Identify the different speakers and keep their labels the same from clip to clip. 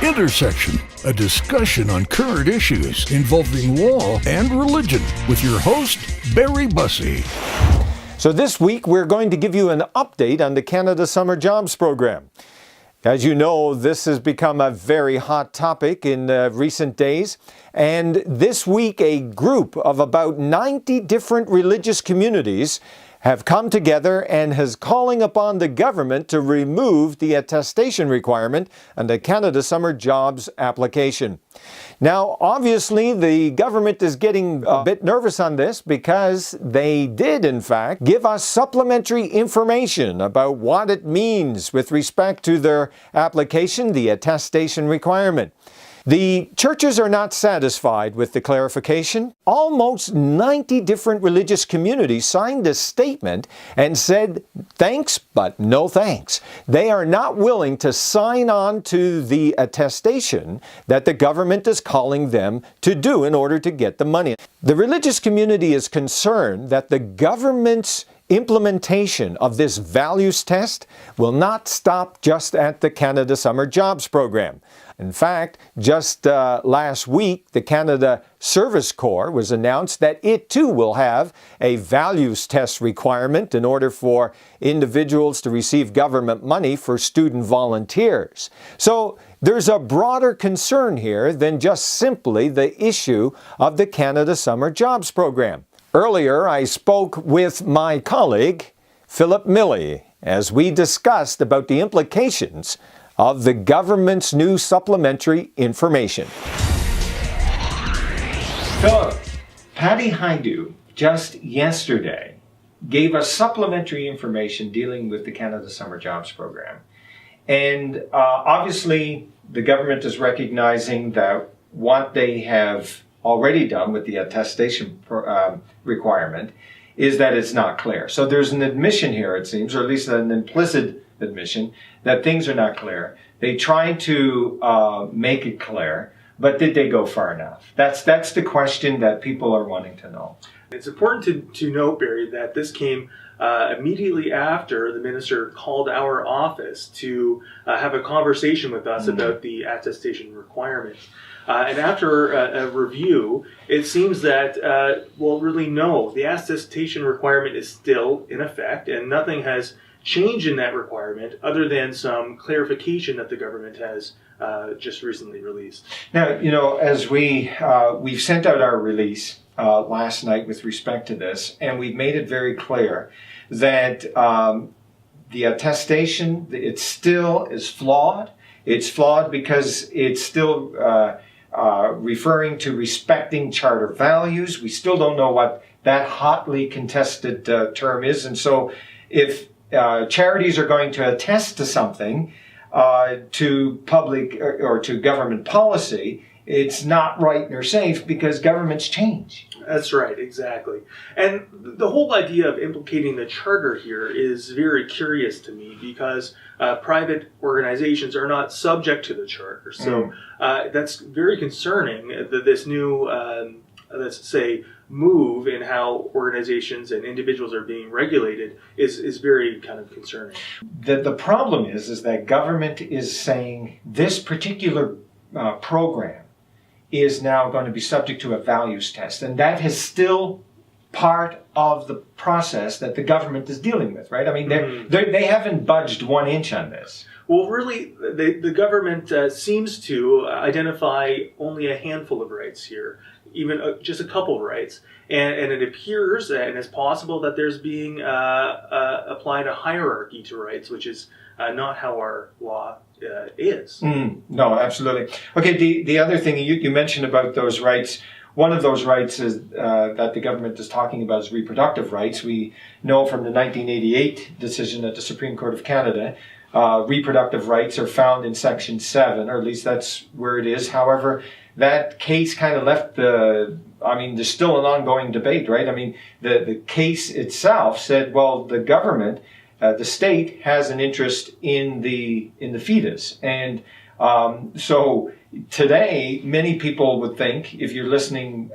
Speaker 1: Intersection, a discussion on current issues involving law and religion with your host, Barry Bussey.
Speaker 2: So this week, we're going to give you an update on the Canada Summer Jobs Program. As you know, this has become a very hot topic in recent days. And this week, a group of about 90 different religious communities have come together and is calling upon the government to remove the attestation requirement on the Canada Summer Jobs application. Now, obviously, the government is getting a bit nervous on this because they did, in fact, give us supplementary information about what it means with respect to their application, the attestation requirement. The churches are not satisfied with the clarification. Almost 90 different religious communities signed a statement and said, thanks, but no thanks. They are not willing to sign on to the attestation that the government is calling them to do in order to get the money. The religious community is concerned that the government's implementation of this values test will not stop just at the Canada Summer Jobs Program. In fact, just last week, the Canada Service Corps was announced that it too will have a values test requirement in order for individuals to receive government money for student volunteers. So there's a broader concern here than just simply the issue of the Canada Summer Jobs Program. Earlier, I spoke with my colleague, Philip Milley, as we discussed about the implications of the government's new supplementary information. Philip, HowdyHi Do just yesterday gave us supplementary information dealing with the Canada Summer Jobs Program. And obviously, the government is recognizing that what they have already done with the attestation requirement is that it's not clear. So there's an admission here, it seems, or at least an implicit admission, that things are not clear. They tried to make it clear, but did they go far enough? That's the question that people are wanting to know.
Speaker 3: It's important to note, Barry, that this came immediately after the minister called our office to have a conversation with us about the attestation requirements. And after a review, it seems that, really no, the attestation requirement is still in effect, and nothing has changed in that requirement other than some clarification that the government has just recently released. Now,
Speaker 2: you know, as we've sent out our release last night with respect to this, and we've made it very clear that the attestation, it still is flawed. It's flawed because it's still referring to respecting charter values. We still don't know what that hotly contested term is. And so if charities are going to attest to something, to public or to government policy, it's not right nor safe because governments change.
Speaker 3: That's right, exactly. And the whole idea of implicating the charter here is very curious to me because private organizations are not subject to the charter. So that's very concerning that this new, let's say, move in how organizations and individuals are being regulated is very kind of concerning.
Speaker 2: The problem is that government is saying this particular program is now going to be subject to a values test. And that is still part of the process that the government is dealing with, right? I mean, they haven't budged 1 inch on this.
Speaker 3: Well, really, the government seems to identify only a handful of rights here, even just a couple of rights. And it appears, and it's possible, that there's being applied a hierarchy to rights, which is not how our law is.
Speaker 2: No, absolutely. Okay, the other thing you mentioned about those rights, one of those rights is that the government is talking about is reproductive rights. We know from the 1988 decision at the Supreme Court of Canada, reproductive rights are found in Section 7, or at least that's where it is. However, that case kind of left there's still an ongoing debate, right? I mean, the case itself said, well, the government, the state has an interest in the fetus. And so today, many people would think, if you're listening,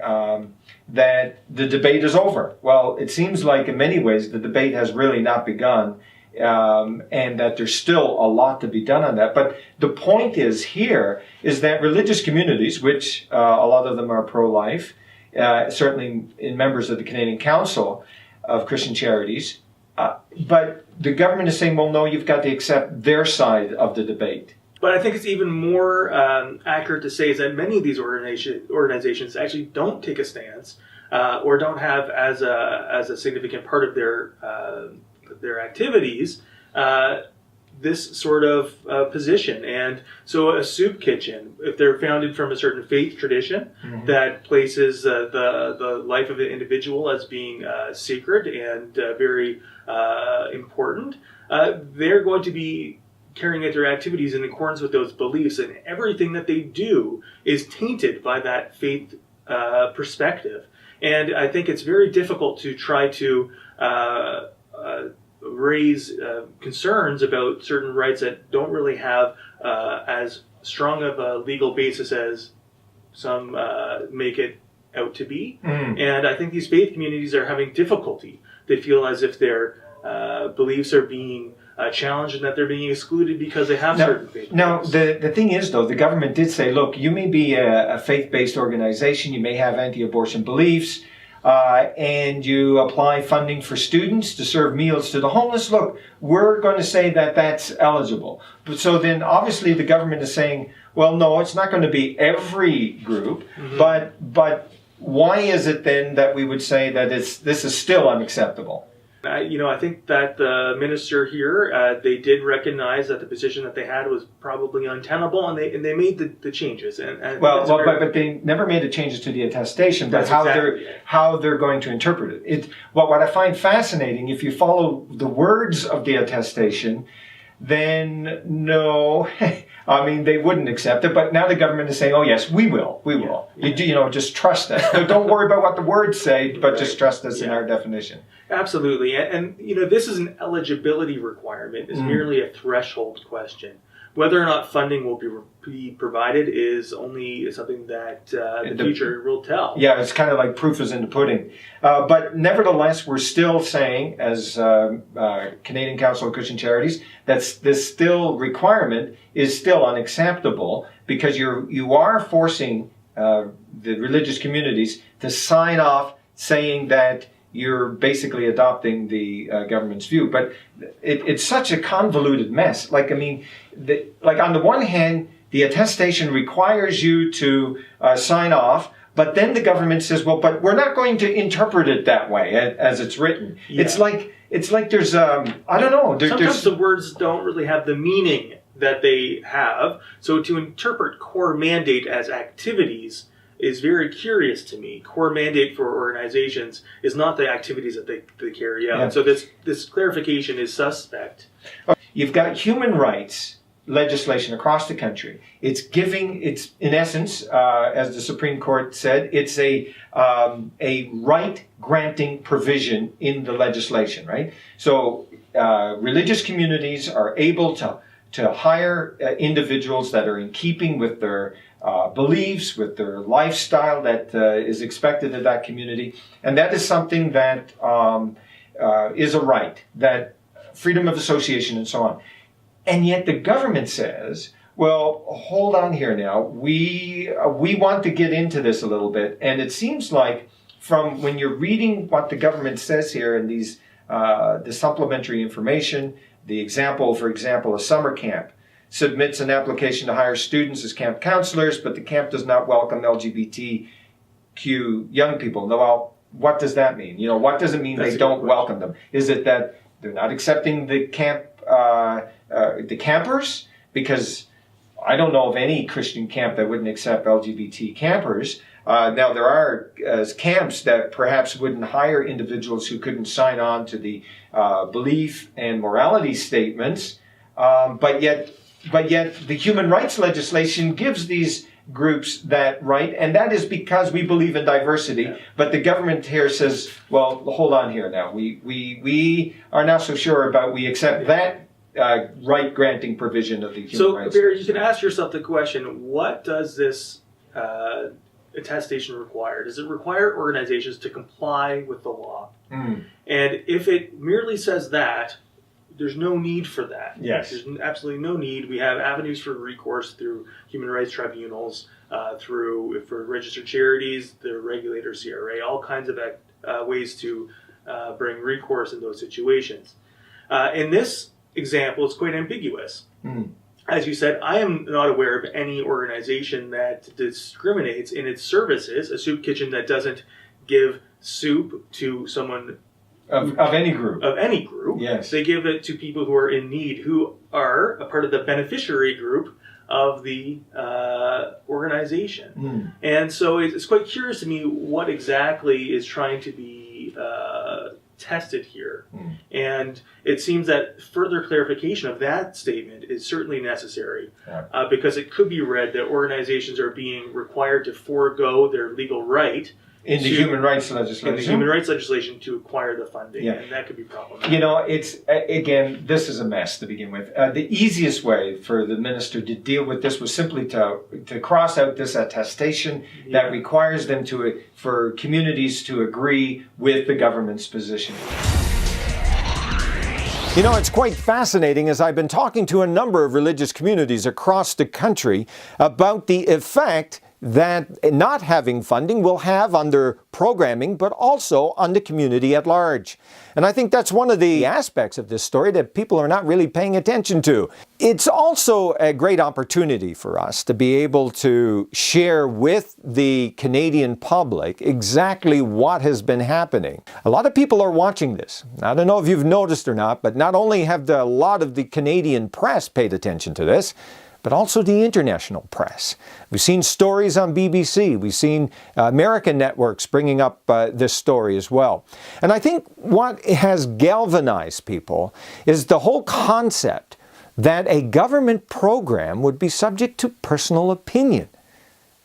Speaker 2: that the debate is over. Well, it seems like in many ways the debate has really not begun. and that there's still a lot to be done on that. But the point is here is that religious communities, which a lot of them are pro-life, certainly in members of the Canadian Council of Christian Charities, but the government is saying, well, no, you've got to accept their side of the debate.
Speaker 3: But I think it's even more accurate to say is that many of these organizations actually don't take a stance or don't have as a significant part of their activities this sort of position. And so a soup kitchen, if they're founded from a certain faith tradition that places the life of the individual as being sacred and very important, they're going to be carrying out their activities in accordance with those beliefs, and everything that they do is tainted by that faith perspective. And I think it's very difficult to try to raise concerns about certain rights that don't really have as strong of a legal basis as some make it out to be. And I think these faith communities are having difficulty. They feel as if their beliefs are being challenged and that they're being excluded because they have certain faith beliefs. Now,
Speaker 2: the thing is, though, the government did say, look, you may be a faith-based organization, you may have anti-abortion beliefs, and you apply funding for students to serve meals to the homeless. Look, we're going to say that that's eligible. But so then obviously the government is saying, well, no, it's not going to be every group, but why is it then that we would say that this is still unacceptable?
Speaker 3: I think that the minister here, they did recognize that the position that they had was probably untenable, and they made the changes.
Speaker 2: But they never made the changes to the attestation. But how they're going to interpret it. What I find fascinating, if you follow the words of the attestation, then no, I mean they wouldn't accept it. But now the government is saying, oh yes, we will. Just trust us. Don't worry about what the words say, but just trust us in our definition.
Speaker 3: Absolutely. And this is an eligibility requirement. It's merely a threshold question. Whether or not funding will be provided is only something that the future will tell.
Speaker 2: Yeah, it's kind of like proof is in the pudding. But nevertheless, we're still saying, as Canadian Council of Christian Charities, that this still requirement is still unacceptable because you are forcing the religious communities to sign off saying that you're basically adopting the government's view. But it's such a convoluted mess. On the one hand, the attestation requires you to sign off, but then the government says, well, but we're not going to interpret it that way as it's written. Yeah. It's like there's, I don't know.
Speaker 3: Sometimes the words don't really have the meaning that they have. So to interpret core mandate as activities is very curious to me. Core mandate for organizations is not the activities that they carry out. Yeah. So this clarification is suspect.
Speaker 2: You've got human rights legislation across the country. It's in essence, as the Supreme Court said, it's a right granting provision in the legislation, right? So religious communities are able to hire individuals that are in keeping with their beliefs, with their lifestyle that is expected of that community. And that is something that is a right, that freedom of association and so on. And yet the government says, well, hold on here now. We want to get into this a little bit. And it seems like from when you're reading what the government says here in these the supplementary information, the example, for example, a summer camp submits an application to hire students as camp counselors, but the camp does not welcome LGBTQ young people. Now, well, what does that mean? What does it mean they don't welcome them? Is it that they're not accepting the camp, the campers? Because I don't know of any Christian camp that wouldn't accept LGBT campers. Now, there are camps that perhaps wouldn't hire individuals who couldn't sign on to the belief and morality statements, but yet the human rights legislation gives these groups that right, and that is because we believe in diversity. Yeah. But the government here says, well, hold on here now. We are not so sure about we accept that right granting provision of the human rights.
Speaker 3: So, Barry, you can ask yourself the question, what does this attestation require? Does it require organizations to comply with the law? And if it merely says that, there's no need for that.
Speaker 2: Yes.
Speaker 3: There's absolutely no need. We have avenues for recourse through human rights tribunals, for registered charities, the regulator CRA, all kinds of ways to bring recourse in those situations. In this example, it's quite ambiguous. As you said, I am not aware of any organization that discriminates in its services, a soup kitchen that doesn't give soup to someone
Speaker 2: of any group.
Speaker 3: Of any group.
Speaker 2: Yes.
Speaker 3: They give it to people who are in need, who are a part of the beneficiary group of the organization. And so it's quite curious to me what exactly is trying to be tested here. And it seems that further clarification of that statement is certainly necessary, because it could be read that organizations are being required to forego their legal right
Speaker 2: in the human rights legislation.
Speaker 3: In the human rights legislation to acquire the funding, and that could be problematic.
Speaker 2: You know, it's, again, this is a mess to begin with. The easiest way for the minister to deal with this was simply to cross out this attestation that requires them for communities to agree with the government's position.
Speaker 4: You know, it's quite fascinating as I've been talking to a number of religious communities across the country about the effect that not having funding will have on their programming, but also on the community at large. And I think that's one of the aspects of this story that people are not really paying attention to. It's also a great opportunity for us to be able to share with the Canadian public exactly what has been happening. A lot of people are watching this. I don't know if you've noticed or not, but not only have a lot of the Canadian press paid attention to this, but also the international press. We've seen stories on BBC. We've seen American networks bringing up this story as well. And I think what has galvanized people is the whole concept that a government program would be subject to personal opinion.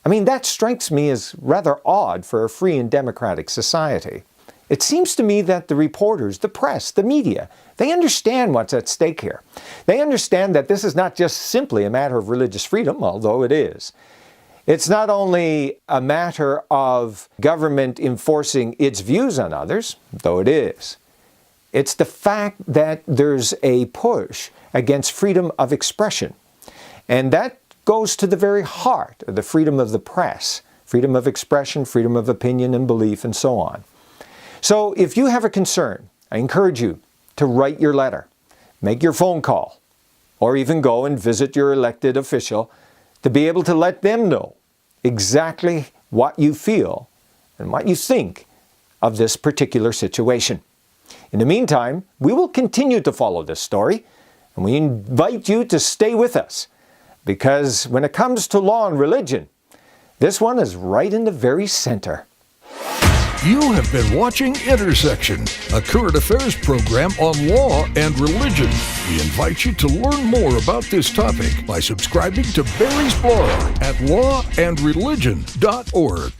Speaker 4: I mean, that strikes me as rather odd for a free and democratic society. It seems to me that the reporters, the press, the media, they understand what's at stake here. They understand that this is not just simply a matter of religious freedom, although it is. It's not only a matter of government enforcing its views on others, though it is. It's the fact that there's a push against freedom of expression. And that goes to the very heart of the freedom of the press, freedom of expression, freedom of opinion and belief, and so on. So if you have a concern, I encourage you to write your letter, make your phone call, or even go and visit your elected official to be able to let them know exactly what you feel and what you think of this particular situation. In the meantime, we will continue to follow this story, and we invite you to stay with us, because when it comes to law and religion, this one is right in the very center.
Speaker 1: You have been watching Intersection, a current affairs program on law and religion. We invite you to learn more about this topic by subscribing to Barry's blog at lawandreligion.org.